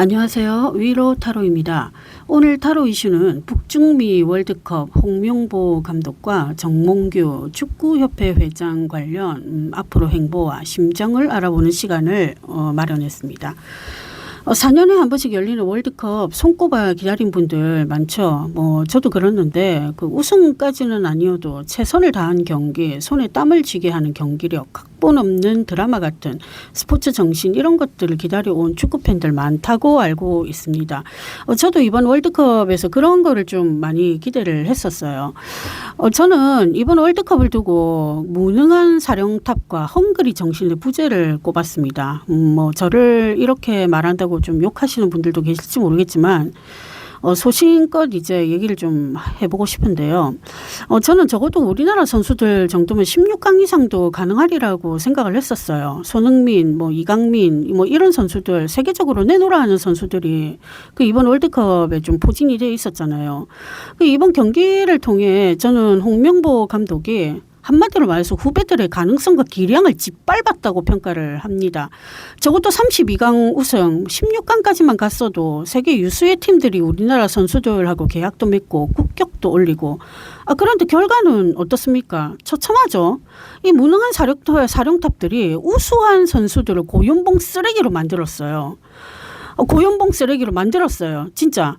안녕하세요. 위로 타로입니다. 오늘 타로 이슈는 북중미 월드컵 홍명보 감독과 정몽규 축구협회 회장 관련 앞으로 행보와 심정을 알아보는 시간을 마련했습니다. 4년에 한 번씩 열리는 월드컵 손꼽아 기다린 분들 많죠. 저도 그렇는데 그 우승까지는 아니어도 최선을 다한 경기, 손에 땀을 쥐게 하는 경기력, 각본 없는 드라마 같은 스포츠 정신 이런 것들을 기다려온 축구팬들 많다고 알고 있습니다. 저도 이번 월드컵에서 그런 거를 좀 많이 기대를 했었어요. 저는 이번 월드컵을 두고 무능한 사령탑과 헝그리 정신의 부재를 꼽았습니다. 저를 이렇게 말한다고 좀 욕하시는 분들도 계실지 모르겠지만 소신껏 이제 얘기를 좀 해보고 싶은데요. 저는 적어도 우리나라 선수들 정도면 16강 이상도 가능하리라고 생각을 했었어요. 손흥민, 이강민, 이런 선수들 세계적으로 내놓으라 하는 선수들이 그 이번 월드컵에 좀 포진이 돼 있었잖아요. 이번 경기를 통해 저는 홍명보 감독이 한마디로 말해서 후배들의 가능성과 기량을 짓밟았다고 평가를 합니다. 적어도 32강 우승, 16강까지만 갔어도 세계 유수의 팀들이 우리나라 선수들하고 계약도 맺고 국격도 올리고 그런데 결과는 어떻습니까? 처참하죠. 이 무능한 사령탑들이 우수한 선수들을 고연봉 쓰레기로 만들었어요. 고연봉 쓰레기로 만들었어요. 진짜.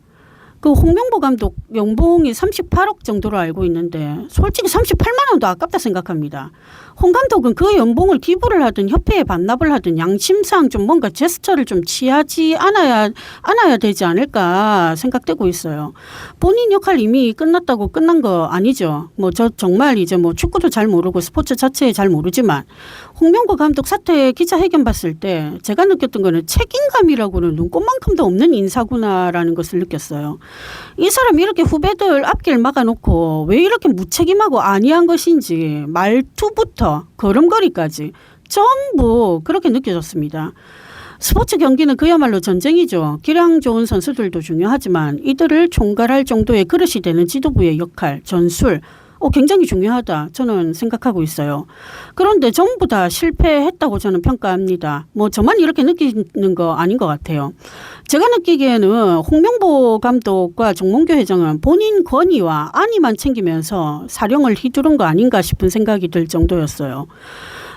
그 홍명보 감독 연봉이 38억 정도로 알고 있는데 솔직히 38만 원도 아깝다 생각합니다. 홍 감독은 그 연봉을 기부를 하든 협회에 반납을 하든 양심상 좀 뭔가 제스처를 좀 취하지 않아야 되지 않을까 생각되고 있어요. 본인 역할 이미 끝났다고 끝난 거 아니죠. 저 정말 이제 축구도 잘 모르고 스포츠 자체에 잘 모르지만 홍명보 감독 사태 기자회견 봤을 때 제가 느꼈던 거는 책임감이라고는 눈꼽만큼도 없는 인사구나라는 것을 느꼈어요. 이 사람이 이렇게 후배들 앞길 막아놓고 왜 이렇게 무책임하고 안이한 것인지 말투부터 걸음걸이까지 전부 그렇게 느껴졌습니다. 스포츠 경기는 그야말로 전쟁이죠. 기량 좋은 선수들도 중요하지만 이들을 총괄할 정도의 그릇이 되는 지도부의 역할, 전술 굉장히 중요하다 저는 생각하고 있어요. 그런데 전부 다 실패했다고 저는 평가합니다. 저만 이렇게 느끼는 거 아닌 것 같아요. 제가 느끼기에는 홍명보 감독과 정몽규 회장은 본인 권위와 안위만 챙기면서 사령을 휘두른 거 아닌가 싶은 생각이 들 정도였어요.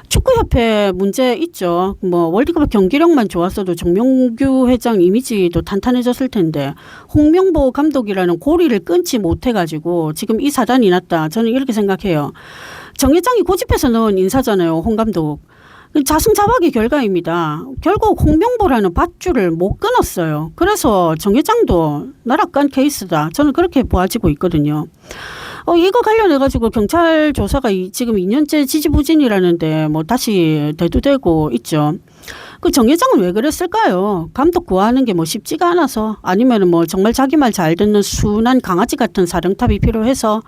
축구협회 문제 있죠. 월드컵 경기력만 좋았어도 정몽규 회장 이미지도 탄탄해졌을 텐데 홍명보 감독이라는 고리를 끊지 못해가지고 지금 이 사단이 났다. 저는 이렇게 생각해요. 정 회장이 고집해서 넣은 인사잖아요. 홍 감독. 자승자박의 결과입니다. 결국 홍명보라는 밧줄을 못 끊었어요. 그래서 정 회장도 나락간 케이스다. 저는 그렇게 보아지고 있거든요. 이거 관련해가지고 경찰 조사가 지금 2년째 지지부진이라는데 다시 대두되고 있죠. 그 정 회장은 왜 그랬을까요? 감독 구하는 게 쉽지가 않아서 아니면 정말 자기 말 잘 듣는 순한 강아지 같은 사령탑이 필요해서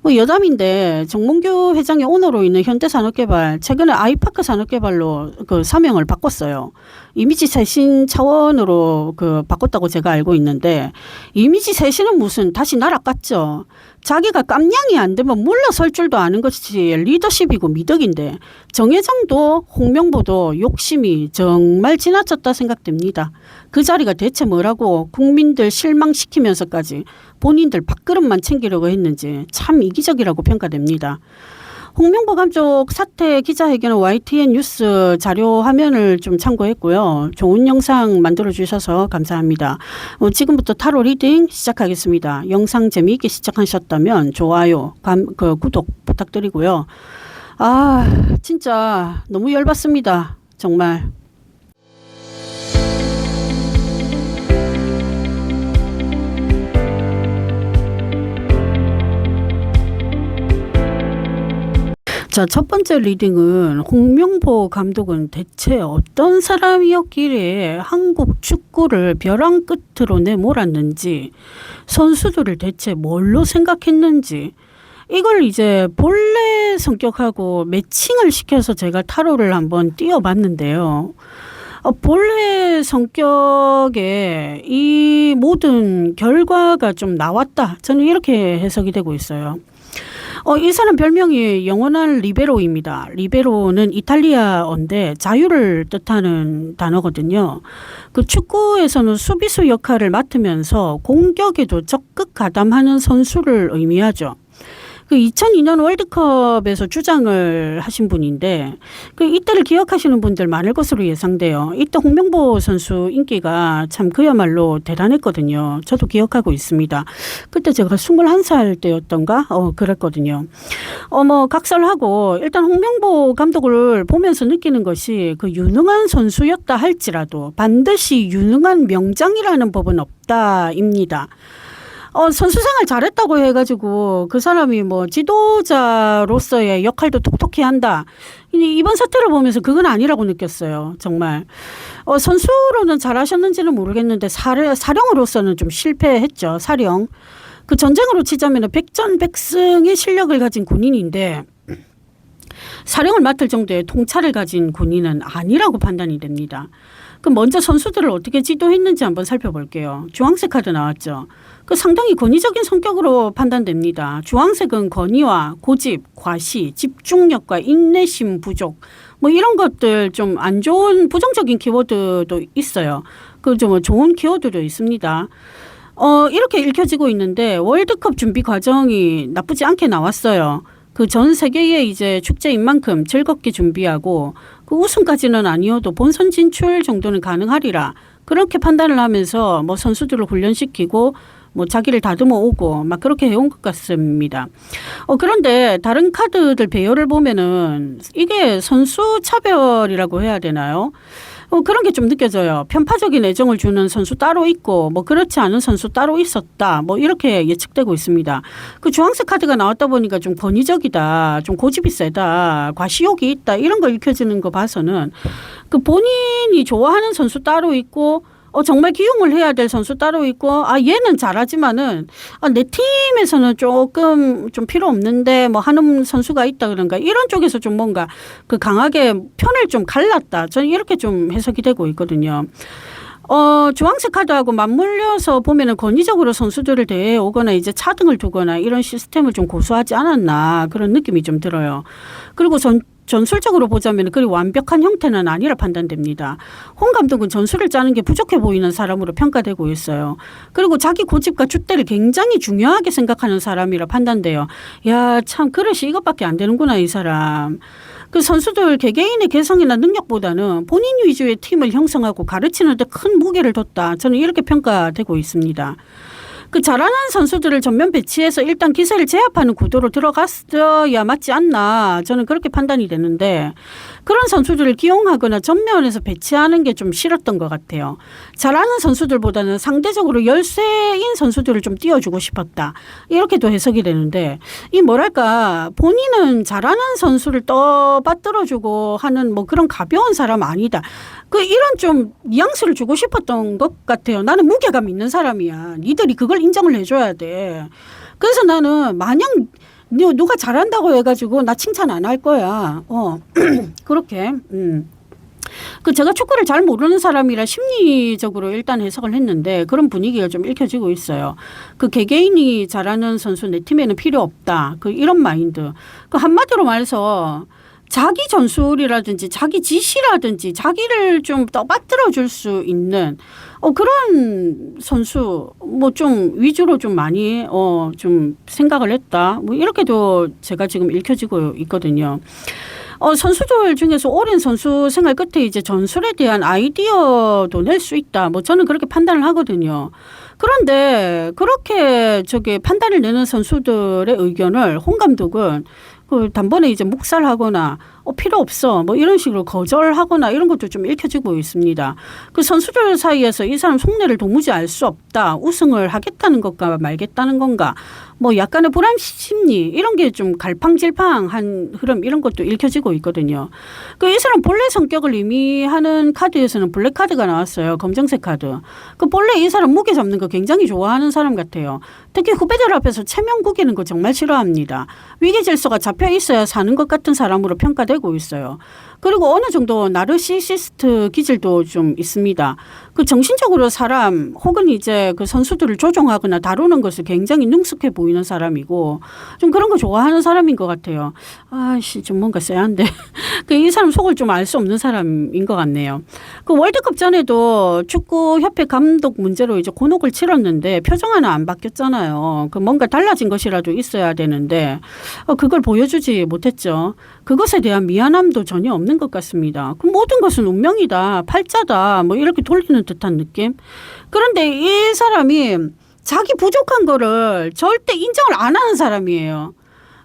여담인데 정몽규 회장의 오너로 있는 현대산업개발 최근에 아이파크 산업개발로 그 사명을 바꿨어요. 이미지 쇄신 차원으로 바꿨다고 제가 알고 있는데 이미지 쇄신은 무슨 다시 날아갔죠. 자기가 깜냥이 안 되면 물러설 줄도 아는 것이 리더십이고 미덕인데 정 회장도 홍명보도 욕심이 정말 지나쳤다 생각됩니다. 그 자리가 대체 뭐라고 국민들 실망시키면서까지 본인들 밥그릇만 챙기려고 했는지 참 이기적이라고 평가됩니다. 홍명보 감독 사태 기자회견은 YTN 뉴스 자료 화면을 좀 참고했고요. 좋은 영상 만들어주셔서 감사합니다. 지금부터 타로 리딩 시작하겠습니다. 영상 재미있게 시청하셨다면 좋아요, 구독 부탁드리고요. 진짜 너무 열받습니다. 정말. 자, 첫 번째 리딩은 홍명보 감독은 대체 어떤 사람이었기에 한국 축구를 벼랑 끝으로 내몰았는지, 선수들을 대체 뭘로 생각했는지, 이걸 이제 본래 성격하고 매칭을 시켜서 제가 타로를 한번 띄워봤는데요. 본래 성격에 이 모든 결과가 좀 나왔다. 저는 이렇게 해석이 되고 있어요. 이 사람 별명이 영원한 리베로입니다. 리베로는 이탈리아어인데 자유를 뜻하는 단어거든요. 그 축구에서는 수비수 역할을 맡으면서 공격에도 적극 가담하는 선수를 의미하죠. 그 2002년 월드컵에서 주장을 하신 분인데 그 이때를 기억하시는 분들 많을 것으로 예상돼요. 이때 홍명보 선수 인기가 참 그야말로 대단했거든요. 저도 기억하고 있습니다. 그때 제가 21살 때였던가 그랬거든요. 뭐 각설하고 일단 홍명보 감독을 보면서 느끼는 것이 그 유능한 선수였다 할지라도 반드시 유능한 명장이라는 법은 없다입니다. 선수 생활 잘했다고 해가지고 그 사람이 뭐 지도자로서의 역할도 톡톡히 한다. 이번 사태를 보면서 그건 아니라고 느꼈어요. 정말. 선수로는 잘하셨는지는 모르겠는데 사령으로서는 좀 실패했죠. 사령. 그 전쟁으로 치자면 백전백승의 실력을 가진 군인인데 사령을 맡을 정도의 통찰을 가진 군인은 아니라고 판단이 됩니다. 그럼 먼저 선수들을 어떻게 지도했는지 한번 살펴볼게요. 주황색 카드 나왔죠. 그 상당히 권위적인 성격으로 판단됩니다. 주황색은 권위와 고집, 과시, 집중력과 인내심 부족 뭐 이런 것들 좀 안 좋은 부정적인 키워드도 있어요. 그 좀 좋은 키워드도 있습니다. 이렇게 읽혀지고 있는데 월드컵 준비 과정이 나쁘지 않게 나왔어요. 그 전 세계의 이제 축제인 만큼 즐겁게 준비하고 그 우승까지는 아니어도 본선 진출 정도는 가능하리라. 그렇게 판단을 하면서 뭐 선수들을 훈련시키고 뭐 자기를 다듬어 오고 막 그렇게 해온 것 같습니다. 그런데 다른 카드들 배열을 보면은 이게 선수 차별이라고 해야 되나요? 그런 게 좀 느껴져요. 편파적인 애정을 주는 선수 따로 있고 뭐 그렇지 않은 선수 따로 있었다. 뭐 이렇게 예측되고 있습니다. 그 주황색 카드가 나왔다 보니까 좀 권위적이다. 좀 고집이 세다. 과시욕이 있다. 이런 거 읽혀지는 거 봐서는 그 본인이 좋아하는 선수 따로 있고 정말 기용을 해야 될 선수 따로 있고 얘는 잘하지만은 내 팀에서는 조금 좀 필요 없는데 뭐 하는 선수가 있다 그런가 이런 쪽에서 좀 뭔가 그 강하게 편을 좀 갈랐다. 저는 이렇게 좀 해석이 되고 있거든요. 주황색 카드하고 맞물려서 보면은 권위적으로 선수들을 대해 오거나 이제 차등을 두거나 이런 시스템을 좀 고수하지 않았나 그런 느낌이 좀 들어요. 그리고 전술적으로 보자면 그리 완벽한 형태는 아니라 판단됩니다. 홍 감독은 전술을 짜는 게 부족해 보이는 사람으로 평가되고 있어요. 그리고 자기 고집과 줏대를 굉장히 중요하게 생각하는 사람이라 판단돼요. 야, 참 그릇이 이것밖에 안 되는구나 이 사람. 그 선수들 개개인의 개성이나 능력보다는 본인 위주의 팀을 형성하고 가르치는 데 큰 무게를 뒀다. 저는 이렇게 평가되고 있습니다. 그 잘하는 선수들을 전면 배치해서 일단 기세를 제압하는 구도로 들어갔어야 맞지 않나 저는 그렇게 판단이 되는데 그런 선수들을 기용하거나 전면에서 배치하는 게 좀 싫었던 것 같아요. 잘하는 선수들보다는 상대적으로 열세인 선수들을 좀 띄워주고 싶었다. 이렇게도 해석이 되는데 이 뭐랄까 본인은 잘하는 선수를 떠받들어주고 하는 뭐 그런 가벼운 사람 아니다. 그 이런 좀 뉘앙스를 주고 싶었던 것 같아요. 나는 무게감 있는 사람이야. 니들이 그걸 인정을 해줘야 돼. 그래서 나는 마냥 누가 잘한다고 해가지고 나 칭찬 안 할 거야. 그렇게. 그 제가 축구를 잘 모르는 사람이라 심리적으로 일단 해석을 했는데 그런 분위기가 좀 읽혀지고 있어요. 그 개개인이 잘하는 선수 내 팀에는 필요 없다. 그 이런 마인드. 그 한마디로 말해서 자기 전술이라든지 자기 지시라든지 자기를 좀 떠받들어 줄 수 있는 그런 선수 뭐 좀 위주로 좀 많이 좀 생각을 했다. 뭐 이렇게도 제가 지금 읽혀지고 있거든요. 선수들 중에서 오랜 선수 생활 끝에 이제 전술에 대한 아이디어도 낼 수 있다. 뭐 저는 그렇게 판단을 하거든요. 그런데 그렇게 판단을 내는 선수들의 의견을 홍 감독은 그 단번에 이제 묵살하거나 필요 없어 뭐 이런 식으로 거절하거나 이런 것도 좀 읽혀지고 있습니다. 그 선수들 사이에서 이 사람 속내를 도무지 알 수 없다. 우승을 하겠다는 것과 말겠다는 건가. 뭐 약간의 불안 심리 이런 게 좀 갈팡질팡한 흐름 이런 것도 읽혀지고 있거든요. 그 이 사람 본래 성격을 의미하는 카드에서는 블랙 카드가 나왔어요. 검정색 카드. 그 본래 이 사람 무게 잡는 거 굉장히 좋아하는 사람 같아요. 특히 후배들 앞에서 체면 구기는 거 정말 싫어합니다. 위기 질서가 잡혀 있어야 사는 것 같은 사람으로 평가되고 되고 있어요. 그리고 어느 정도 나르시시스트 기질도 좀 있습니다. 그 정신적으로 사람 혹은 이제 그 선수들을 조종하거나 다루는 것을 굉장히 능숙해 보이는 사람이고 좀 그런 거 좋아하는 사람인 것 같아요. 아씨 좀 뭔가 쎄한데 이 사람 속을 좀 알 수 없는 사람인 것 같네요. 그 월드컵 전에도 축구협회 감독 문제로 이제 곤혹을 치렀는데 표정 하나 안 바뀌었잖아요. 그 뭔가 달라진 것이라도 있어야 되는데 그걸 보여주지 못했죠. 그것에 대한 미안함도 전혀 없는 것 같습니다. 그 모든 것은 운명이다, 팔자다, 뭐 이렇게 돌리는 듯한 느낌. 그런데 이 사람이 자기 부족한 거를 절대 인정을 안 하는 사람이에요.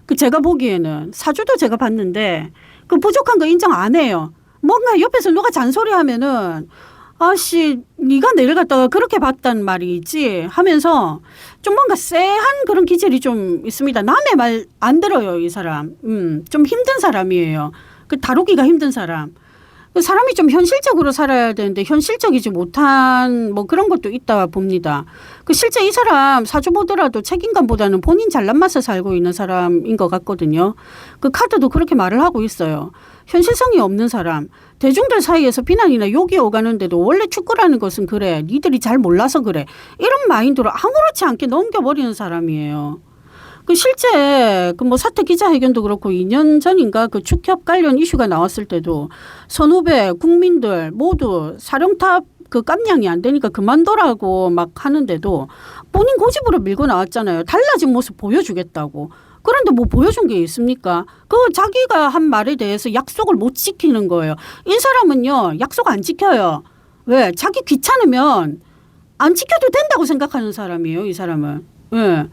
그 제가 보기에는 사주도 제가 봤는데 그 부족한 거 인정 안 해요. 뭔가 옆에서 누가 잔소리하면은 아씨 네가 내일 갖다가 그렇게 봤단 말이지 하면서 좀 뭔가 쎄한 그런 기질이 좀 있습니다. 남의 말 안 들어요 이 사람. 좀 힘든 사람이에요. 그 다루기가 힘든 사람. 사람이 좀 현실적으로 살아야 되는데 현실적이지 못한 뭐 그런 것도 있다 봅니다. 그 실제 이 사람 사주 보더라도 책임감보다는 본인 잘난 맛에 살고 있는 사람인 것 같거든요. 그 카드도 그렇게 말을 하고 있어요. 현실성이 없는 사람. 대중들 사이에서 비난이나 욕이 오가는데도 원래 축구라는 것은 그래. 니들이 잘 몰라서 그래. 이런 마인드로 아무렇지 않게 넘겨버리는 사람이에요. 그 실제 그 뭐 사퇴 기자회견도 그렇고 2년 전인가 그 축협 관련 이슈가 나왔을 때도 선후배 국민들 모두 사령탑 그 깜냥이 안 되니까 그만둬라고 막 하는데도 본인 고집으로 밀고 나왔잖아요. 달라진 모습 보여주겠다고. 그런데 뭐 보여준 게 있습니까? 그 자기가 한 말에 대해서 약속을 못 지키는 거예요. 이 사람은요 약속 안 지켜요. 왜? 자기 귀찮으면 안 지켜도 된다고 생각하는 사람이에요. 이 사람은. 예.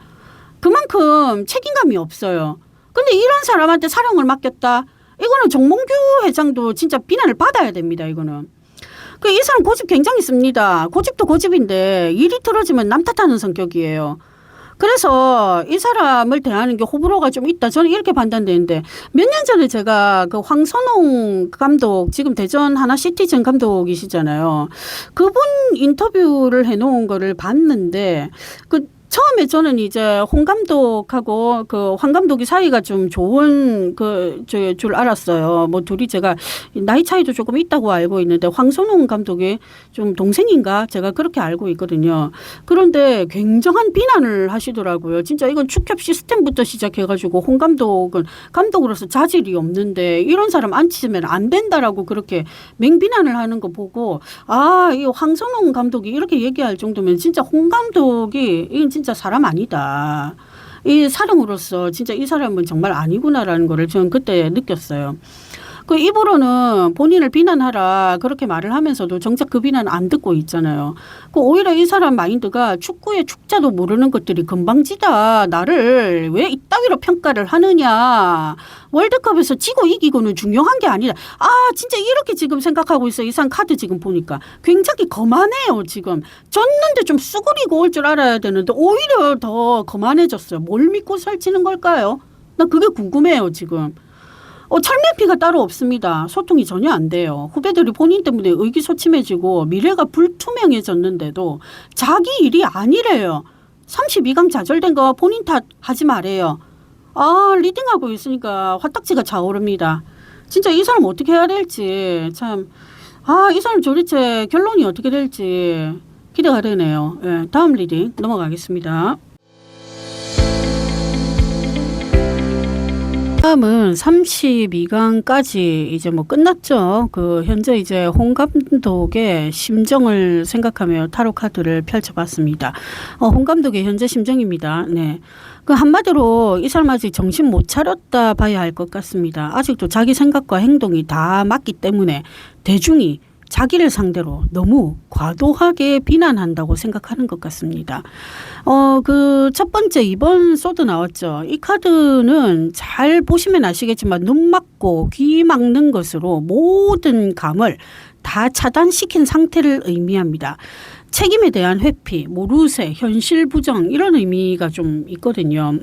그만큼 책임감이 없어요. 근데 이런 사람한테 사령을 맡겼다? 이거는 정몽규 회장도 진짜 비난을 받아야 됩니다. 이거는. 그 이 사람 고집 굉장히 씁니다. 고집도 고집인데 일이 틀어지면 남 탓하는 성격이에요. 그래서 이 사람을 대하는 게 호불호가 좀 있다. 저는 이렇게 판단되는데 몇 년 전에 제가 그 황선홍 감독 지금 대전 하나시티즌 감독이시잖아요. 그분 인터뷰를 해놓은 거를 봤는데 그 처음에 저는 이제 홍 감독하고 그 황 감독이 사이가 좀 좋은 줄 알았어요. 뭐 둘이 제가 나이 차이도 조금 있다고 알고 있는데 황선홍 감독이 좀 동생인가 제가 그렇게 알고 있거든요. 그런데 굉장한 비난을 하시더라고요. 진짜 이건 축협 시스템부터 시작해가지고 홍 감독은 감독으로서 자질이 없는데 이런 사람 앉히면 안 된다라고 그렇게 맹비난을 하는 거 보고 이 황선홍 감독이 이렇게 얘기할 정도면 진짜 홍 감독이 이건 진짜 사람 아니다. 이 사령으로서 진짜 이 사람은 정말 아니구나라는 거를 저는 그때 느꼈어요. 그 입으로는 본인을 비난하라 그렇게 말을 하면서도 정작 그 비난 안 듣고 있잖아요. 그 오히려 이 사람 마인드가 축구의 축자도 모르는 것들이 금방지다. 나를 왜 이따위로 평가를 하느냐. 월드컵에서 지고 이기고는 중요한 게 아니라 진짜 이렇게 지금 생각하고 있어요. 이상 카드 지금 보니까 굉장히 거만해요. 지금 졌는데 좀 수그리고 올 줄 알아야 되는데 오히려 더 거만해졌어요. 뭘 믿고 살찌는 걸까요? 나 그게 궁금해요. 지금. 철면피가 따로 없습니다. 소통이 전혀 안 돼요. 후배들이 본인 때문에 의기소침해지고 미래가 불투명해졌는데도 자기 일이 아니래요. 32강 좌절된 거 본인 탓하지 말아요. 리딩하고 있으니까 화딱지가 차오릅니다. 진짜 이 사람 어떻게 해야 될지 참 이 사람 도대체 결론이 어떻게 될지 기대가 되네요. 네, 다음 리딩 넘어가겠습니다. 다음은 32강까지 이제 뭐 끝났죠. 그 현재 이제 홍 감독의 심정을 생각하며 타로 카드를 펼쳐봤습니다. 홍 감독의 현재 심정입니다. 네. 그 한마디로 이 사람 아직 정신 못 차렸다 봐야 할 것 같습니다. 아직도 자기 생각과 행동이 다 맞기 때문에 대중이 자기를 상대로 너무 과도하게 비난한다고 생각하는 것 같습니다. 그 첫 번째 2번 소드 나왔죠. 이 카드는 잘 보시면 아시겠지만 눈 막고 귀 막는 것으로 모든 감을 다 차단시킨 상태를 의미합니다. 책임에 대한 회피, 모르쇠, 현실 부정 이런 의미가 좀 있거든요.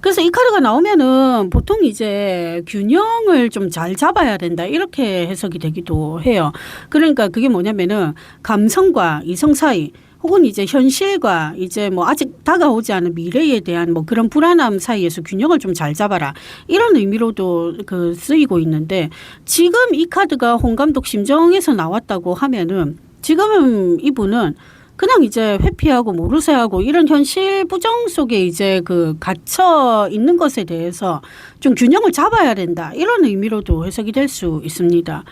그래서 이 카드가 나오면은 보통 이제 균형을 좀 잘 잡아야 된다 이렇게 해석이 되기도 해요. 그러니까 그게 뭐냐면은 감성과 이성 사이 혹은 이제 현실과 이제 뭐 아직 다가오지 않은 미래에 대한 뭐 그런 불안함 사이에서 균형을 좀 잘 잡아라. 이런 의미로도 그 쓰이고 있는데 지금 이 카드가 홍 감독 심정에서 나왔다고 하면은 지금 이분은 그냥 이제 회피하고 모르쇠하고 이런 현실 부정 속에 이제 그 갇혀 있는 것에 대해서 좀 균형을 잡아야 된다. 이런 의미로도 해석이 될 수 있습니다.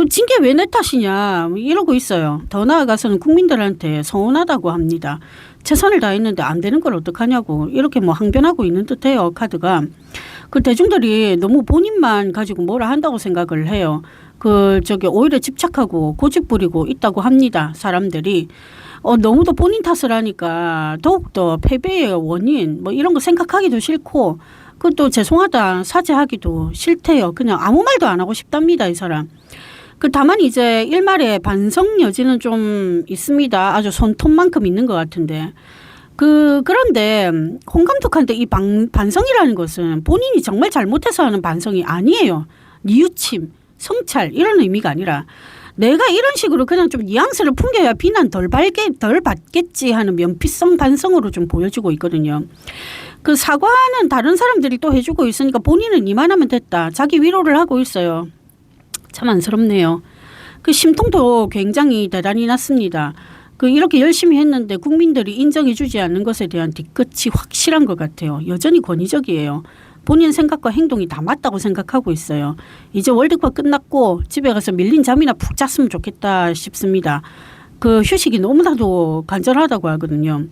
징계 왜 내 탓이냐 이러고 있어요. 더 나아가서는 국민들한테 서운하다고 합니다. 최선을 다했는데 안 되는 걸 어떡하냐고 이렇게 뭐 항변하고 있는 듯해요. 카드가. 그 대중들이 너무 본인만 가지고 뭐라 한다고 생각을 해요. 오히려 집착하고 고집 부리고 있다고 합니다. 사람들이. 너무도 본인 탓을 하니까 더욱더 패배의 원인 뭐 이런 거 생각하기도 싫고 그것도 죄송하다 사죄하기도 싫대요. 그냥 아무 말도 안 하고 싶답니다. 이 사람. 다만 이제 일말의 반성 여지는 좀 있습니다. 아주 손톱만큼 있는 것 같은데. 그런데 홍 감독한테 이 반성이라는 것은 본인이 정말 잘못해서 하는 반성이 아니에요. 뉘우침, 성찰 이런 의미가 아니라 내가 이런 식으로 그냥 좀 뉘앙스를 풍겨야 비난 덜 받겠지 하는 면피성 반성으로 좀 보여지고 있거든요. 그 사과는 다른 사람들이 또 해주고 있으니까 본인은 이만하면 됐다. 자기 위로를 하고 있어요. 참 안쓰럽네요. 심통도 굉장히 대단히 났습니다. 이렇게 열심히 했는데 국민들이 인정해주지 않는 것에 대한 뒤끝이 확실한 것 같아요. 여전히 권위적이에요. 본인 생각과 행동이 다 맞다고 생각하고 있어요. 이제 월드컵 끝났고 집에 가서 밀린 잠이나 푹 잤으면 좋겠다 싶습니다. 휴식이 너무나도 간절하다고 하거든요.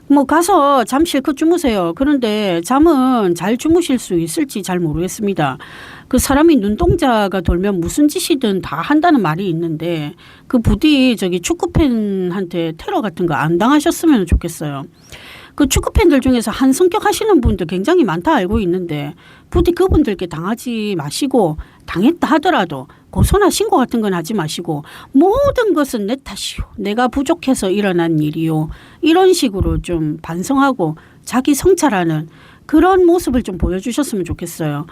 뭐 가서 잠 실컷 주무세요. 그런데 잠은 잘 주무실 수 있을지 잘 모르겠습니다. 사람이 눈동자가 돌면 무슨 짓이든 다 한다는 말이 있는데 부디 축구팬한테 테러 같은 거 안 당하셨으면 좋겠어요. 축구팬들 중에서 한 성격 하시는 분들 굉장히 많다 알고 있는데 부디 그분들께 당하지 마시고 당했다 하더라도 고소나 신고 같은 건 하지 마시고 모든 것은 내 탓이요. 내가 부족해서 일어난 일이요. 이런 식으로 좀 반성하고 자기 성찰하는 그런 모습을 좀 보여주셨으면 좋겠어요.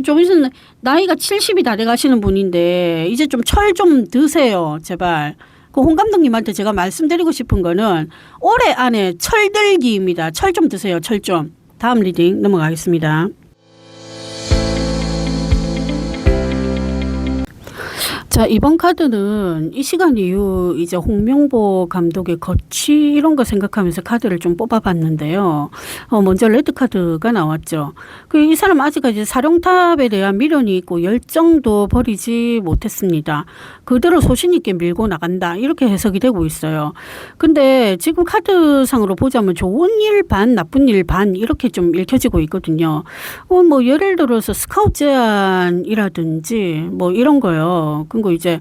좀 있으면 나이가 70이 다 돼가시는 분인데 이제 좀 철 좀 드세요. 제발. 홍 감독님한테 제가 말씀드리고 싶은 거는 올해 안에 철들기입니다. 철 좀 드세요. 철 좀. 다음 리딩 넘어가겠습니다. 자, 이번 카드는 이 시간 이후 이제 홍명보 감독의 거취 이런 거 생각하면서 카드를 좀 뽑아봤는데요. 먼저 레드 카드가 나왔죠. 이 사람 아직까지 사령탑에 대한 미련이 있고 열정도 버리지 못했습니다. 그대로 소신 있게 밀고 나간다. 이렇게 해석이 되고 있어요. 근데 지금 카드상으로 보자면 좋은 일 반, 나쁜 일 반 이렇게 좀 읽혀지고 있거든요. 뭐 예를 들어서 스카우트 제안이라든지 뭐 이런 거요. 그리고 이제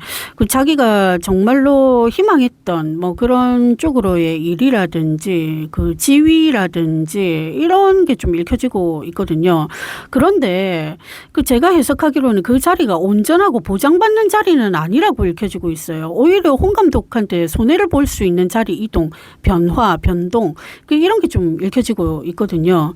자기가 정말로 희망했던 뭐 그런 쪽으로의 일이라든지 지위라든지 이런 게 좀 읽혀지고 있거든요. 그런데 제가 해석하기로는 그 자리가 온전하고 보장받는 자리는 아니라고 읽혀지고 있어요. 오히려 홍 감독한테 손해를 볼 수 있는 자리 이동, 변화, 변동 이런 게 좀 읽혀지고 있거든요.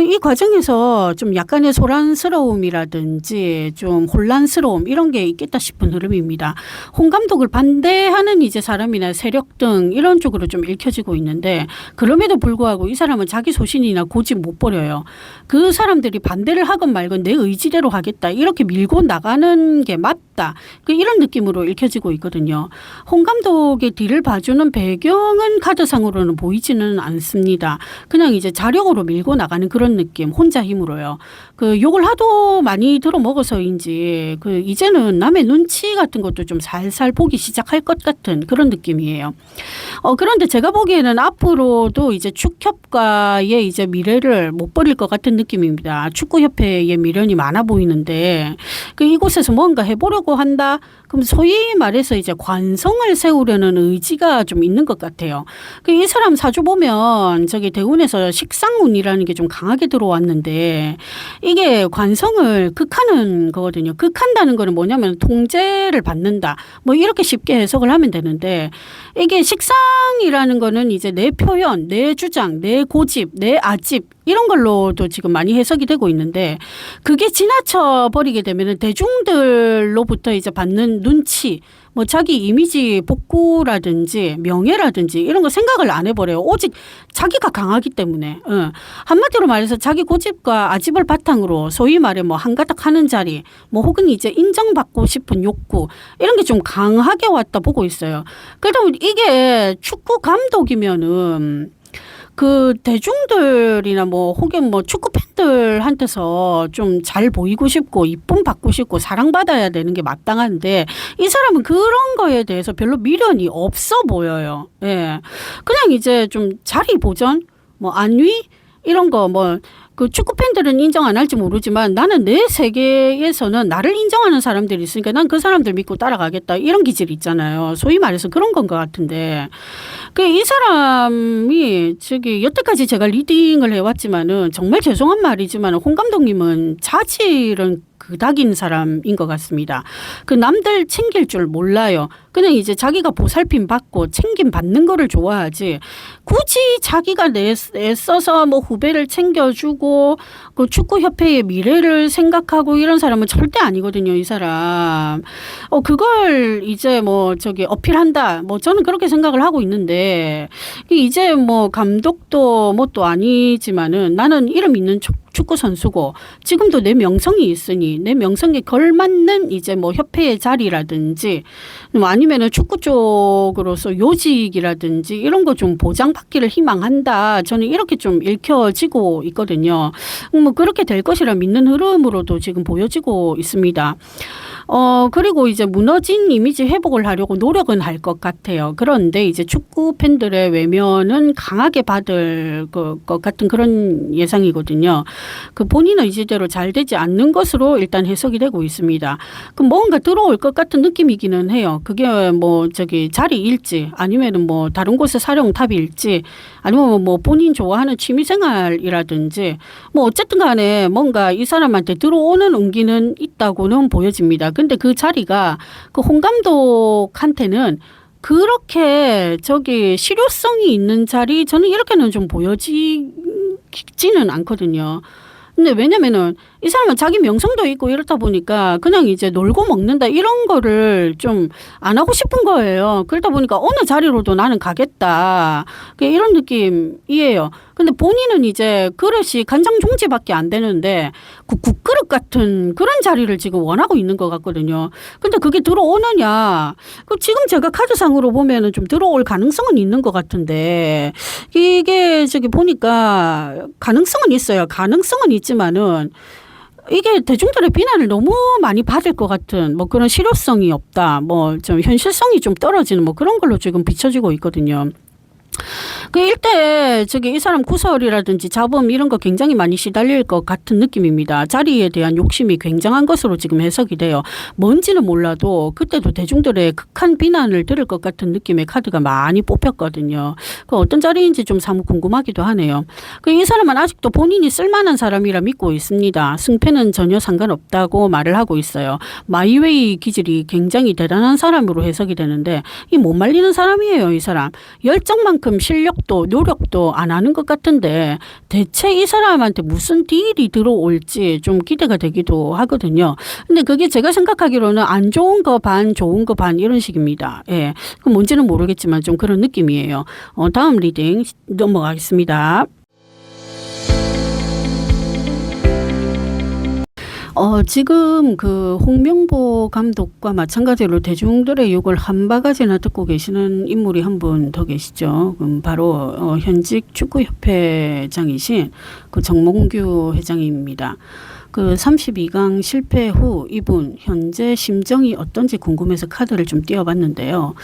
이 과정에서 좀 약간의 소란스러움이라든지 좀 혼란스러움 이런 게 있겠다 싶은 흐름입니다. 홍 감독을 반대하는 이제 사람이나 세력 등 이런 쪽으로 좀 읽혀지고 있는데 그럼에도 불구하고 이 사람은 자기 소신이나 고집 못 버려요. 그 사람들이 반대를 하건 말건 내 의지대로 하겠다 이렇게 밀고 나가는 게 맞다. 이런 느낌으로 읽혀지고 있거든요. 홍 감독의 뒤를 봐주는 배경은 카드상으로는 보이지는 않습니다. 그냥 이제 자력으로 밀고 나가는 그런 느낌, 혼자 힘으로요. 욕을 하도 많이 들어먹어서인지 이제는 남의 눈치 같은 것도 좀 살살 보기 시작할 것 같은 그런 느낌이에요. 그런데 제가 보기에는 앞으로도 이제 축협과의 이제 미래를 못 버릴 것 같은 느낌입니다. 축구협회의 미련이 많아 보이는데 이곳에서 뭔가 해보려고 한다. 그럼 소위 말해서 이제 관성을 세우려는 의지가 좀 있는 것 같아요. 이 사람 사주 보면 대운에서 식상운이라는 게 좀 강하게 들어왔는데 이게 관성을 극하는 거거든요. 극한다는 거는 뭐냐면 통제를 받는다. 뭐 이렇게 쉽게 해석을 하면 되는데 이게 식상이라는 거는 이제 내 표현, 내 주장, 내 고집, 내 아집 이런 걸로도 지금 많이 해석이 되고 있는데 그게 지나쳐 버리게 되면은 대중들로부터 이제 받는 눈치, 뭐 자기 이미지 복구라든지 명예라든지 이런 거 생각을 안 해버려요. 오직 자기가 강하기 때문에. 한마디로 말해서 자기 고집과 아집을 바탕으로 소위 말해 뭐 한가닥 하는 자리, 뭐 혹은 이제 인정받고 싶은 욕구 이런 게 좀 강하게 왔다 보고 있어요. 그러다 보니 이게 축구 감독이면은 그 대중들이나 뭐 혹은 뭐 축구 팬들한테서 좀 잘 보이고 싶고 이쁨 받고 싶고 사랑받아야 되는 게 마땅한데 이 사람은 그런 거에 대해서 별로 미련이 없어 보여요. 예. 그냥 이제 좀 자리 보전, 뭐 안위 이런 거 뭐 그 축구 팬들은 인정 안 할지 모르지만 나는 내 세계에서는 나를 인정하는 사람들이 있으니까 난 그 사람들 믿고 따라가겠다 이런 기질이 있잖아요. 소위 말해서 그런 건 것 같은데 그 이 사람이 저기 여태까지 제가 리딩을 해왔지만은 정말 죄송한 말이지만 홍 감독님은 자질은 그닥인 사람인 것 같습니다. 그 남들 챙길 줄 몰라요. 그냥 이제 자기가 보살핌 받고 챙김 받는 거를 좋아하지 굳이 자기가 애써서 뭐 후배를 챙겨주고 그 축구협회의 미래를 생각하고 이런 사람은 절대 아니거든요. 이 사람. 그걸 이제 뭐 저기 어필한다. 뭐 저는 그렇게 생각을 하고 있는데 이제 뭐 감독도 뭐 또 아니지만은 나는 이름 있는 축구 선수고 지금도 내 명성이 있으니 내 명성에 걸맞는 이제 뭐 협회의 자리라든지 뭐 아니면은 축구 쪽으로서 요직이라든지 이런 거 좀 보장받기를 희망한다. 저는 이렇게 좀 읽혀지고 있거든요. 뭐 그렇게 될 것이라 믿는 흐름으로도 지금 보여지고 있습니다. 그리고 이제 무너진 이미지 회복을 하려고 노력은 할 것 같아요. 그런데 이제 축구 팬들의 외면은 강하게 받을 것 같은 그런 예상이거든요. 그 본인의 의지대로 잘 되지 않는 것으로 일단 해석이 되고 있습니다. 그 뭔가 들어올 것 같은 느낌이기는 해요. 그게 뭐 저기 자리일지 아니면은 뭐 다른 곳의 사령탑일지 아니면 뭐 본인 좋아하는 취미생활이라든지 뭐 어쨌든 간에 뭔가 이 사람한테 들어오는 운기는 있다고는 보여집니다. 근데 그 자리가 그 홍 감독한테는 그렇게 저기 실효성이 있는 자리 저는 이렇게는 좀 보여지지는 않거든요. 근데 왜냐면은 이 사람은 자기 명성도 있고 이렇다 보니까 그냥 이제 놀고 먹는다 이런 거를 좀 안 하고 싶은 거예요. 그러다 보니까 어느 자리로도 나는 가겠다. 이런 느낌이에요. 근데 본인은 이제 그릇이 간장 종지밖에 안 되는데 국그릇 같은 그런 자리를 지금 원하고 있는 것 같거든요. 근데 그게 들어오느냐? 지금 제가 카드상으로 보면은 좀 들어올 가능성은 있는 것 같은데 이게 저기 보니까 가능성은 있어요. 가능성은 있지만은 이게 대중들의 비난을 너무 많이 받을 것 같은 뭐 그런 실효성이 없다. 뭐 좀 현실성이 좀 떨어지는 뭐 그런 걸로 지금 비춰지고 있거든요. 일대 이 사람 구설이라든지 잡음 이런 거 굉장히 많이 시달릴 것 같은 느낌입니다. 자리에 대한 욕심이 굉장한 것으로 지금 해석이 돼요. 뭔지는 몰라도 그때도 대중들의 극한 비난을 들을 것 같은 느낌의 카드가 많이 뽑혔거든요. 어떤 자리인지 좀 사뭇 궁금하기도 하네요. 이 사람은 아직도 본인이 쓸만한 사람이라 믿고 있습니다. 승패는 전혀 상관없다고 말을 하고 있어요. 마이웨이 기질이 굉장히 대단한 사람으로 해석이 되는데 이 못 말리는 사람이에요. 이 사람. 열정만큼 실력도 노력도 안 하는 것 같은데 대체 이 사람한테 무슨 딜이 들어올지 좀 기대가 되기도 하거든요. 근데 그게 제가 생각하기로는 안 좋은 거 반 좋은 거 반 이런 식입니다. 예. 뭔지는 모르겠지만 좀 그런 느낌이에요. 다음 리딩 넘어가겠습니다. 지금 그 홍명보 감독과 마찬가지로 대중들의 욕을 한 바가지나 듣고 계시는 인물이 한 분 더 계시죠. 바로 현직 축구협회장이신 그 정몽규 회장입니다. 그 32강 실패 후 이분 현재 심정이 어떤지 궁금해서 카드를 좀 띄워봤는데요.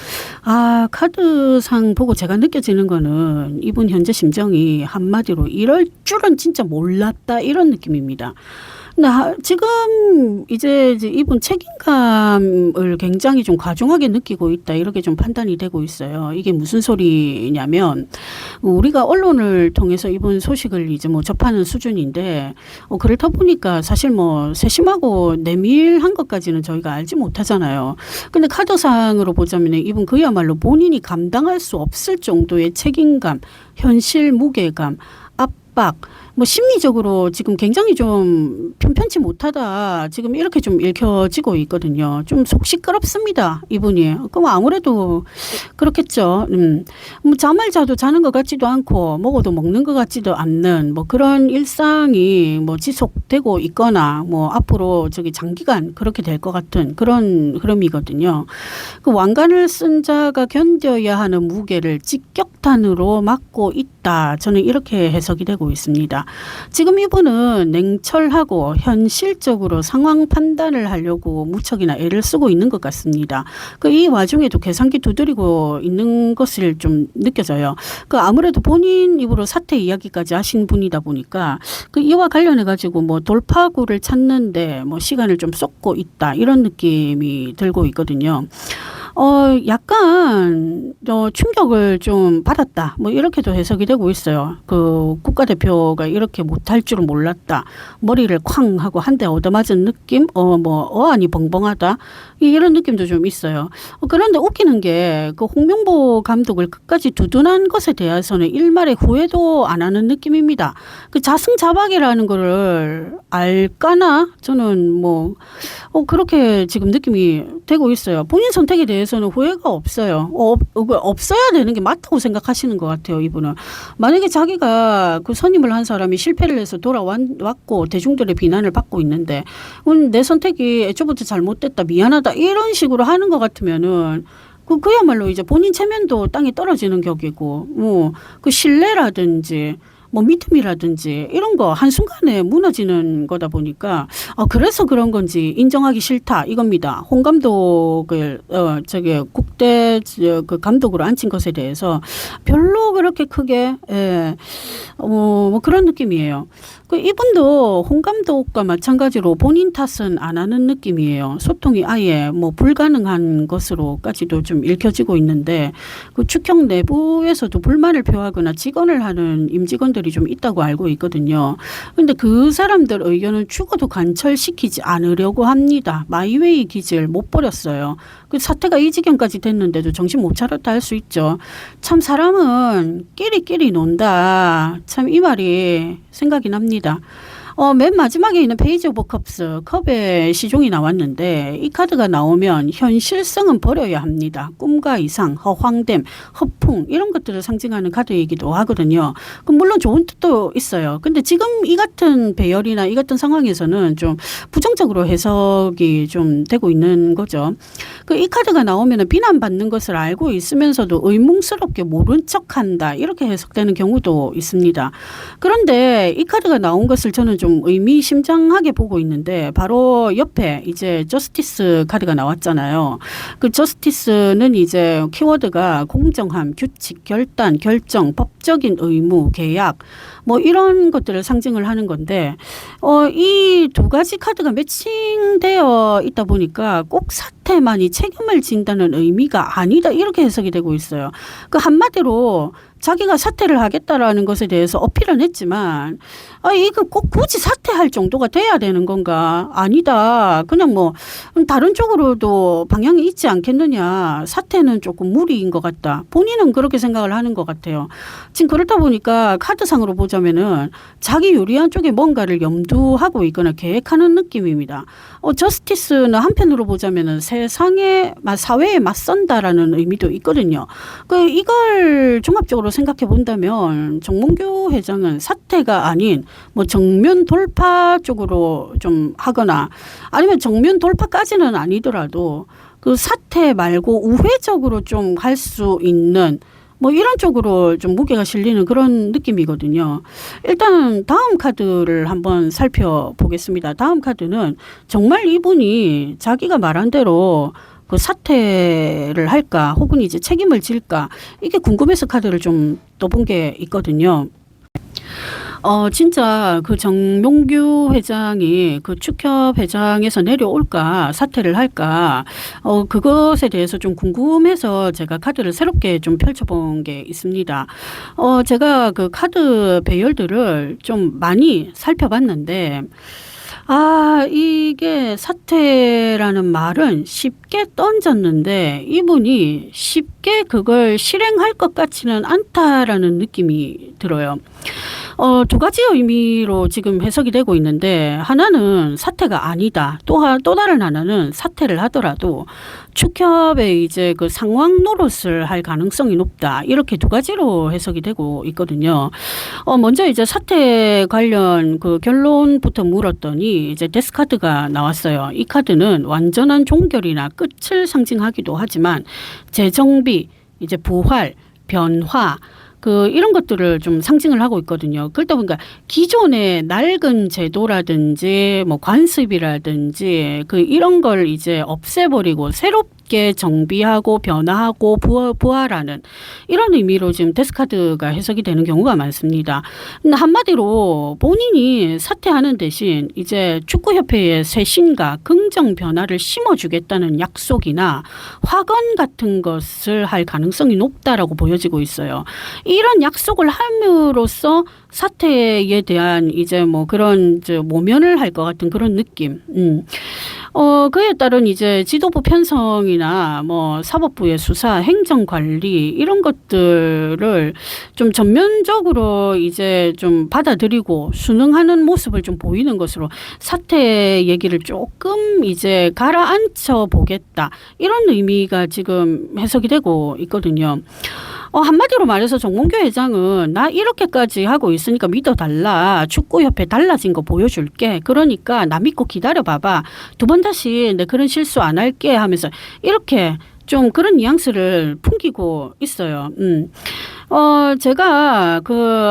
카드상 보고 제가 느껴지는 거는 이분 현재 심정이 한마디로 이럴 줄은 진짜 몰랐다 이런 느낌입니다. 근데 지금 이제 이분 책임감을 굉장히 좀 과중하게 느끼고 있다 이렇게 좀 판단이 되고 있어요. 이게 무슨 소리냐면 우리가 언론을 통해서 이분 소식을 이제 뭐 접하는 수준인데 그렇다 보니까 사실 뭐 세심하고 내밀한 것까지는 저희가 알지 못하잖아요. 근데 카드상으로 보자면 이분 그야말로 본인이 감당할 수 없을 정도의 책임감, 현실 무게감, 압박 뭐 심리적으로 지금 굉장히 좀 편편치 못하다 지금 이렇게 좀 읽혀지고 있거든요. 좀 속 시끄럽습니다, 이분이. 그럼 아무래도 그렇겠죠. 뭐 잠을 자도 자는 것 같지도 않고 먹어도 먹는 것 같지도 않는 뭐 그런 일상이 뭐 지속되고 있거나 뭐 앞으로 저기 장기간 그렇게 될 것 같은 그런 흐름이거든요. 그 왕관을 쓴 자가 견뎌야 하는 무게를 직격탄으로 맞고 있다. 저는 이렇게 해석이 되고 있습니다. 지금 이분은 냉철하고 현실적으로 상황 판단을 하려고 무척이나 애를 쓰고 있는 것 같습니다. 그 이 와중에도 계산기 두드리고 있는 것을 좀 느껴져요. 그 아무래도 본인 입으로 사태 이야기까지 하신 분이다 보니까 그 이와 관련해 가지고 뭐 돌파구를 찾는데 뭐 시간을 좀 쏟고 있다 이런 느낌이 들고 있거든요. 약간 충격을 좀 받았다. 뭐 이렇게도 해석이 되고 있어요. 그 국가대표가 이렇게 못할 줄은 몰랐다. 머리를 쾅 하고 한 대 얻어맞은 느낌? 뭐 어안이 벙벙하다. 이런 느낌도 좀 있어요. 그런데 웃기는 게 그 홍명보 감독을 끝까지 두둔한 것에 대해서는 일말의 후회도 안 하는 느낌입니다. 그 자승자박이라는 거를 알까나? 저는 뭐 그렇게 지금 느낌이 되고 있어요. 본인 선택에 대해서는 후회가 없어요. 없어야 되는 게 맞다고 생각하시는 것 같아요, 이분은. 만약에 자기가 그 선임을 한 사람이 실패를 해서 돌아왔고 대중들의 비난을 받고 있는데 내 선택이 애초부터 잘못됐다, 미안하다 이런 식으로 하는 것 같으면은 그야말로 이제 본인 체면도 땅에 떨어지는 격이고 그 신뢰라든지 뭐 믿음이라든지 이런 거 한순간에 무너지는 거다 보니까 그래서 그런 건지 인정하기 싫다 이겁니다. 홍 감독을 저기 국대 그 감독으로 앉힌 것에 대해서 별로 그렇게 크게 뭐 그런 느낌이에요. 그 이분도 홍 감독과 마찬가지로 본인 탓은 안 하는 느낌이에요. 소통이 아예 뭐 불가능한 것으로까지도 좀 읽혀지고 있는데 그 축형 내부에서도 불만을 표하거나 직언을 하는 임직원들이 좀 있다고 알고 있거든요. 그런데 그 사람들 의견을 죽어도 관철시키지 않으려고 합니다. 마이웨이 기질 못 버렸어요. 그 사태가 이 지경까지 됐는데도 정신 못 차렸다 할 수 있죠. 참 사람은 끼리끼리 논다. 참 이 말이 생각이 납니다. 맨 마지막에 있는 페이지 오브 컵스 컵에 시종이 나왔는데 이 카드가 나오면 현실성은 버려야 합니다. 꿈과 이상, 허황됨, 허풍 이런 것들을 상징하는 카드이기도 하거든요. 물론 좋은 뜻도 있어요. 근데 지금 이 같은 배열이나 이 같은 상황에서는 좀 부정적으로 해석이 좀 되고 있는 거죠. 이 카드가 나오면 비난받는 것을 알고 있으면서도 의문스럽게 모른 척한다 이렇게 해석되는 경우도 있습니다. 그런데 이 카드가 나온 것을 저는 좀 의미심장하게 보고 있는데 바로 옆에 이제 저스티스 카드가 나왔잖아요. 그 저스티스는 이제 키워드가 공정함, 규칙, 결단, 결정, 법적인 의무, 계약 뭐 이런 것들을 상징을 하는 건데 이 두 가지 카드가 매칭되어 있다 보니까 꼭 사태만이 책임을 진다는 의미가 아니다 이렇게 해석이 되고 있어요. 그 한마디로 자기가 사퇴를 하겠다라는 것에 대해서 어필은 했지만 이거 꼭 굳이 사퇴할 정도가 돼야 되는 건가? 아니다. 그냥 뭐 다른 쪽으로도 방향이 있지 않겠느냐. 사퇴는 조금 무리인 것 같다. 본인은 그렇게 생각을 하는 것 같아요. 지금 그렇다 보니까 카드상으로 보자면은 자기 유리한 쪽에 뭔가를 염두하고 있거나 계획하는 느낌입니다. 저스티스는 한편으로 보자면은 세상에 사회에 맞선다라는 의미도 있거든요. 이걸 종합적으로 생각해 본다면 정몽규 회장은 사퇴가 아닌 뭐 정면 돌파 쪽으로 좀 하거나 아니면 정면 돌파까지는 아니더라도 그 사퇴 말고 우회적으로 좀 할 수 있는 뭐 이런 쪽으로 좀 무게가 실리는 그런 느낌이거든요. 일단 다음 카드를 한번 살펴보겠습니다. 다음 카드는 정말 이분이 자기가 말한 대로 그 사퇴를 할까 혹은 이제 책임을 질까 이게 궁금해서 카드를 좀 떠본 게 있거든요. 진짜 그 정몽규 회장이 그 축협 회장에서 내려올까 사퇴를 할까 그것에 대해서 좀 궁금해서 제가 카드를 새롭게 좀 펼쳐본 게 있습니다. 제가 그 카드 배열들을 좀 많이 살펴봤는데 이게 사퇴라는 말은 쉽게 던졌는데 이분이 쉽게 그걸 실행할 것 같지는 않다라는 느낌이 들어요. 두 가지 의미로 지금 해석이 되고 있는데 하나는 사퇴가 아니다. 또 다른 하나는 사퇴를 하더라도 축협의 이제 그 상황 노릇을 할 가능성이 높다. 이렇게 두 가지로 해석이 되고 있거든요. 먼저 이제 사퇴 관련 그 결론부터 물었더니 이제 데스카드가 나왔어요. 이 카드는 완전한 종결이나 끝을 상징하기도 하지만 재정비, 이제 부활, 변화, 이런 것들을 좀 상징을 하고 있거든요. 그러다 보니까 기존의 낡은 제도라든지 뭐 관습이라든지 이런 걸 이제 없애버리고 새롭게 정비하고 변화하고 부활하는 이런 의미로 지금 데스카드가 해석이 되는 경우가 많습니다. 근데 한마디로 본인이 사퇴하는 대신 이제 축구협회의 쇄신과 긍정 변화를 심어주겠다는 약속이나 확언 같은 것을 할 가능성이 높다라고 보여지고 있어요. 이런 약속을 함으로써 사태에 대한 이제 뭐 그런 모면을 할 것 같은 그런 느낌. 그에 따른 이제 지도부 편성이나 뭐 사법부의 수사, 행정 관리 이런 것들을 좀 전면적으로 이제 좀 받아들이고 순응하는 모습을 좀 보이는 것으로 사태 얘기를 조금 이제 가라앉혀 보겠다. 이런 의미가 지금 해석이 되고 있거든요. 한마디로 말해서 정몽규 회장은 나 이렇게까지 하고 있으니까 믿어달라. 축구협회 달라진 거 보여줄게. 그러니까 나 믿고 기다려봐봐. 두 번 다시 내 그런 실수 안 할게 하면서 이렇게 좀 그런 뉘앙스를 풍기고 있어요. 제가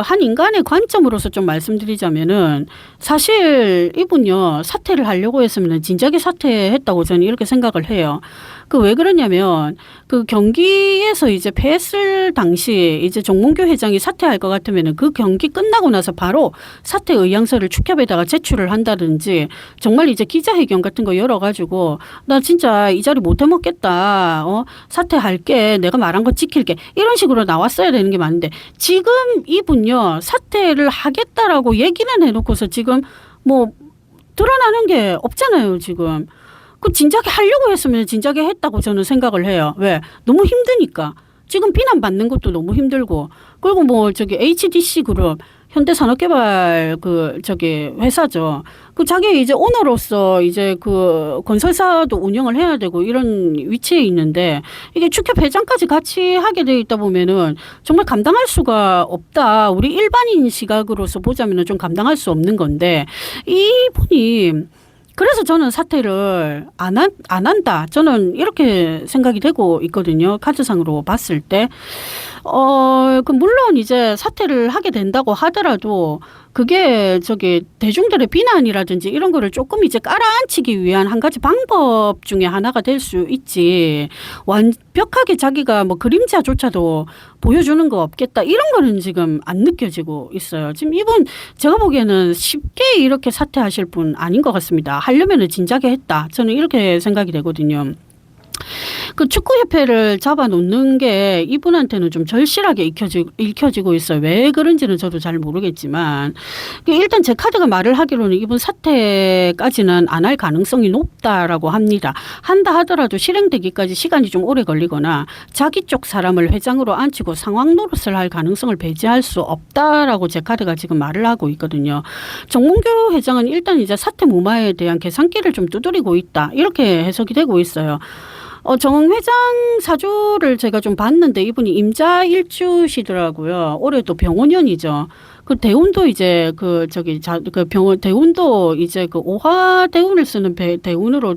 한 인간의 관점으로서 좀 말씀드리자면은 사실 이분요, 사퇴를 하려고 했으면 진작에 사퇴했다고 저는 이렇게 생각을 해요. 왜 그러냐면 경기에서 이제 패했을 당시 이제 정몽규 회장이 사퇴할 것 같으면은 그 경기 끝나고 나서 바로 사퇴 의향서를 축협에다가 제출을 한다든지 정말 이제 기자회견 같은 거 열어가지고 나 진짜 이 자리 못 해먹겠다. 사퇴할게. 내가 말한 거 지킬게. 이런 식으로 나왔어야 되는 게 맞는데 지금 이분요, 사퇴를 하겠다라고 얘기는 해놓고서 지금 뭐 드러나는 게 없잖아요, 지금. 진작에 하려고 했으면 진작에 했다고 저는 생각을 해요. 왜? 너무 힘드니까. 지금 비난받는 것도 너무 힘들고. 그리고 뭐 HDC 그룹, 현대산업개발 회사죠. 자기 이제 오너로서 이제 건설사도 운영을 해야 되고 이런 위치에 있는데 이게 축협 회장까지 같이 하게 돼 있다 보면은 정말 감당할 수가 없다. 우리 일반인 시각으로서 보자면은 좀 감당할 수 없는 건데 이분이 그래서 저는 사퇴를 안 한다. 저는 이렇게 생각이 되고 있거든요. 카드상으로 봤을 때. 물론 이제 사퇴를 하게 된다고 하더라도 그게 대중들의 비난이라든지 이런 거를 조금 이제 깔아앉히기 위한 한 가지 방법 중에 하나가 될 수 있지. 완벽하게 자기가 뭐 그림자조차도 보여주는 거 없겠다. 이런 거는 지금 안 느껴지고 있어요. 지금 이분 제가 보기에는 쉽게 이렇게 사퇴하실 분 아닌 것 같습니다. 하려면은 진작에 했다. 저는 이렇게 생각이 되거든요. 축구협회를 잡아놓는 게 이분한테는 좀 절실하게 읽혀지고 있어요. 왜 그런지는 저도 잘 모르겠지만 일단 제 카드가 말을 하기로는 이분 사퇴까지는 안 할 가능성이 높다라고 합니다. 한다 하더라도 실행되기까지 시간이 좀 오래 걸리거나 자기 쪽 사람을 회장으로 앉히고 상황 노릇을 할 가능성을 배제할 수 없다라고 제 카드가 지금 말을 하고 있거든요. 정몽규 회장은 일단 이제 사퇴 무마에 대한 계산기를 좀 두드리고 있다. 이렇게 해석이 되고 있어요. 정 회장 사주를 제가 좀 봤는데 이분이 임자일주시더라고요. 올해 또 병원년이죠. 대운도 이제 대운도 이제 오화 대운을 쓰는 대운으로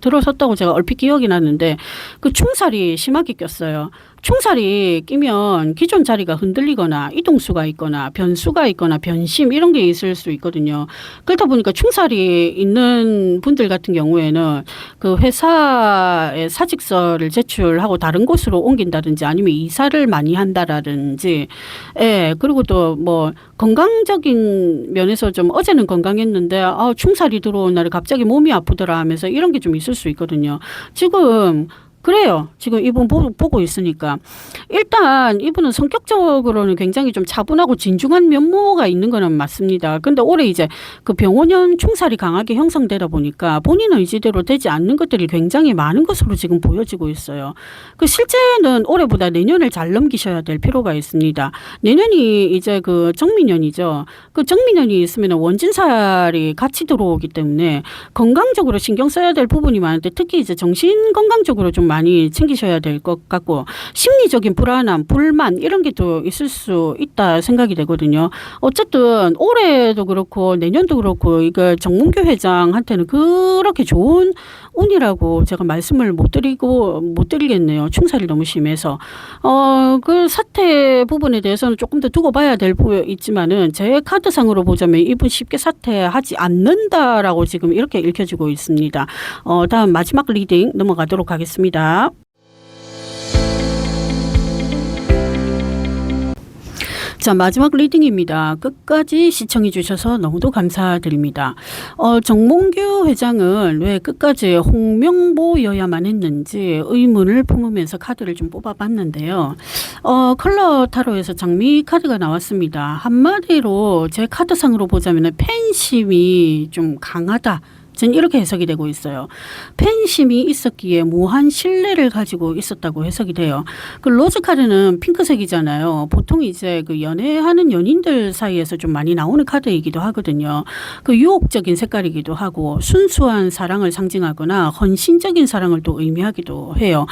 들어섰다고 제가 얼핏 기억이 나는데 충살이 심하게 꼈어요. 충살이 끼면 기존 자리가 흔들리거나 이동수가 있거나 변수가 있거나 변심 이런 게 있을 수 있거든요. 그렇다 보니까 충살이 있는 분들 같은 경우에는 회사에 사직서를 제출하고 다른 곳으로 옮긴다든지 아니면 이사를 많이 한다라든지, 그리고 또 뭐 건강적인 면에서 좀 어제는 건강했는데 충살이 들어온 날에 갑자기 몸이 아프더라 하면서 이런 게 좀 있을 수 있거든요. 지금 그래요. 지금 이분 보고 있으니까. 일단 이분은 성격적으로는 굉장히 좀 차분하고 진중한 면모가 있는 거는 맞습니다. 근데 올해 이제 그 병원형 충살이 강하게 형성되다 보니까 본인 의지대로 되지 않는 것들이 굉장히 많은 것으로 지금 보여지고 있어요. 그 실제는 올해보다 내년을 잘 넘기셔야 될 필요가 있습니다. 내년이 이제 그 정민년이죠. 그 정민년이 있으면 원진살이 같이 들어오기 때문에 건강적으로 신경 써야 될 부분이 많은데 특히 이제 정신 건강적으로 좀 많이 챙기셔야 될 것 같고 심리적인 불안함, 불만 이런 게 또 있을 수 있다 생각이 되거든요. 어쨌든 올해도 그렇고 내년도 그렇고 이거 정몽규 회장한테는 그렇게 좋은 운이라고 제가 말씀을 못 드리겠네요. 충살이 너무 심해서. 그 사퇴 부분에 대해서는 조금 더 두고 봐야 될 부 있지만은 제 카드상으로 보자면 이분 쉽게 사퇴하지 않는다라고 지금 이렇게 읽혀지고 있습니다. 다음 마지막 리딩 넘어가도록 하겠습니다. 자, 마지막 리딩입니다. 끝까지 시청해 주셔서 너무도 감사드립니다. 정몽규 회장은 왜 끝까지 홍명보여야만 했는지 의문을 품으면서 카드를 좀 뽑아봤는데요. 컬러 타로에서 장미 카드가 나왔습니다. 한마디로 제 카드상으로 보자면 팬심이 좀 강하다. 전 이렇게 해석이 되고 있어요. 팬심이 있었기에 무한 신뢰를 가지고 있었다고 해석이 돼요. 그 로즈 카드는 핑크색이잖아요. 보통 이제 그 연애하는 연인들 사이에서 좀 많이 나오는 카드이기도 하거든요. 그 유혹적인 색깔이기도 하고 순수한 사랑을 상징하거나 헌신적인 사랑을 또 의미하기도 해요.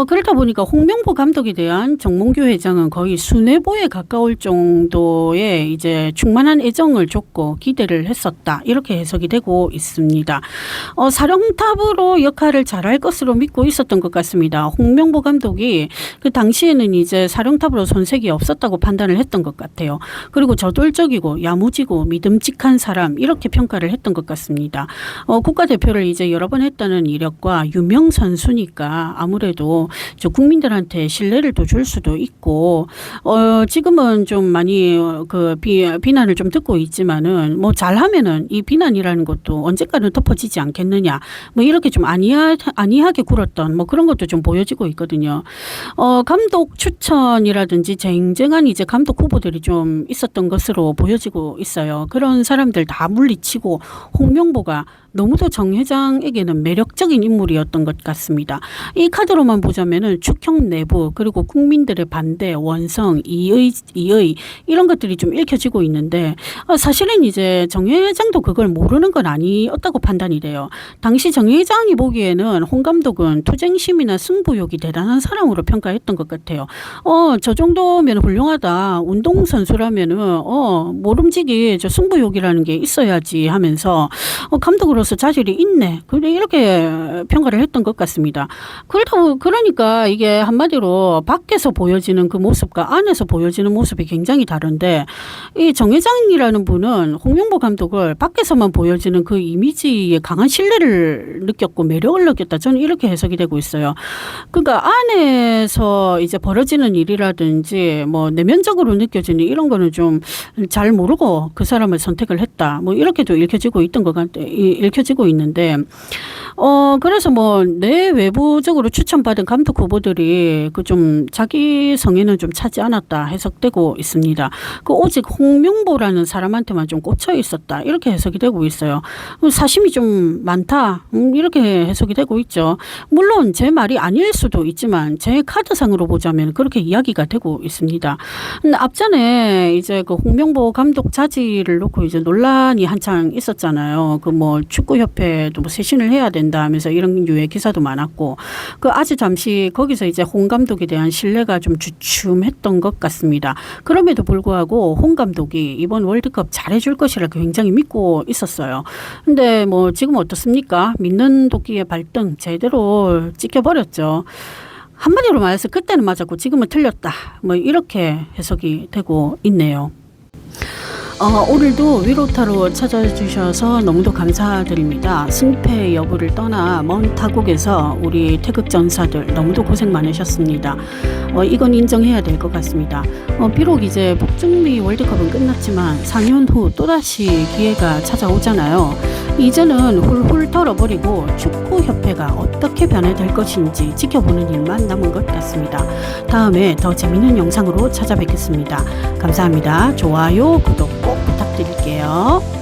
그렇다 보니까 홍명보 감독에 대한 정몽규 회장은 거의 순애보에 가까울 정도의 이제 충만한 애정을 줬고 기대를 했었다. 이렇게 해석이 되고 있습니다. 사령탑으로 역할을 잘할 것으로 믿고 있었던 것 같습니다. 홍명보 감독이 그 당시에는 이제 사령탑으로 손색이 없었다고 판단을 했던 것 같아요. 그리고 저돌적이고 야무지고 믿음직한 사람 이렇게 평가를 했던 것 같습니다. 국가대표를 이제 여러 번 했다는 이력과 유명 선수니까 아무래도 저 국민들한테 신뢰를 또 줄 수도 있고 지금은 좀 많이 그 비난을 좀 듣고 있지만은 뭐 잘하면은 이 비난이라는 것도 언제까지는 덮어지지 않겠느냐. 뭐 이렇게 좀 안이하게 굴었던 뭐 그런 것도 좀 보여지고 있거든요. 감독 추천이라든지 쟁쟁한 이제 감독 후보들이 좀 있었던 것으로 보여지고 있어요. 그런 사람들 다 물리치고 홍명보가 너무도 정 회장에게는 매력적인 인물이었던 것 같습니다. 이 카드로만 보자면은 축형 내부 그리고 국민들의 반대, 원성, 이의 이런 것들이 좀 읽혀지고 있는데 사실은 이제 정 회장도 그걸 모르는 건 아니었다고 판단이 돼요. 당시 정 회장이 보기에는 홍 감독은 투쟁심이나 승부욕이 대단한 사람으로 평가했던 것 같아요. 저 정도면 훌륭하다. 운동선수라면은 모름지기 저 승부욕이라는 게 있어야지 하면서 감독으로서 자질이 있네. 그래 이렇게 평가를 했던 것 같습니다. 그러니까 이게 한마디로 밖에서 보여지는 그 모습과 안에서 보여지는 모습이 굉장히 다른데 이 정 회장이라는 분은 홍명보 감독을 밖에서만 보여지는 그 이미지에 강한 신뢰를 느꼈고 매력을 느꼈다. 저는 이렇게 해석이 되고 있어요. 그러니까 안에서 이제 벌어지는 일이라든지 뭐 내면적으로 느껴지는 이런 거는 좀 잘 모르고 그 사람을 선택을 했다. 뭐 이렇게도 읽혀지고 있던 것 같아요. 읽혀지고 있는데 그래서 뭐 내 외부적으로 추천받은 감독 후보들이 그 좀 자기 성에는 좀 차지 않았다 해석되고 있습니다. 그 오직 홍명보라는 사람한테만 좀 꽂혀 있었다 이렇게 해석이 되고 있어요. 사심이 좀 많다 이렇게 해석이 되고 있죠. 물론 제 말이 아닐 수도 있지만 제 카드상으로 보자면 그렇게 이야기가 되고 있습니다. 근데 앞전에 이제 그 홍명보 감독 자질을 놓고 이제 논란이 한창 있었잖아요. 그 뭐 축구협회도 뭐 쇄신을 해야 된다 하면서 이런 유의 기사도 많았고 그 아주 잠시 거기서 이제 홍 감독에 대한 신뢰가 좀 주춤했던 것 같습니다. 그럼에도 불구하고 홍 감독이 이번 월드컵 잘해줄 것이라 굉장히 믿고 있었어요. 근데 뭐 지금 어떻습니까? 믿는 도끼의 발등 제대로 찍혀버렸죠. 한마디로 말해서 그때는 맞았고 지금은 틀렸다. 뭐 이렇게 해석이 되고 있네요. 오늘도 위로타로 찾아주셔서 너무도 감사드립니다. 승패 여부를 떠나 먼 타국에서 우리 태극전사들 너무도 고생 많으셨습니다. 이건 인정해야 될 것 같습니다. 비록 이제 북중미 월드컵은 끝났지만 4년 후 또다시 기회가 찾아오잖아요. 이제는 훌훌 털어버리고 축구협회가 어떻게 변화될 것인지 지켜보는 일만 남은 것 같습니다. 다음에 더 재밌는 영상으로 찾아뵙겠습니다. 감사합니다. 좋아요, 구독 꼭 부탁드릴게요.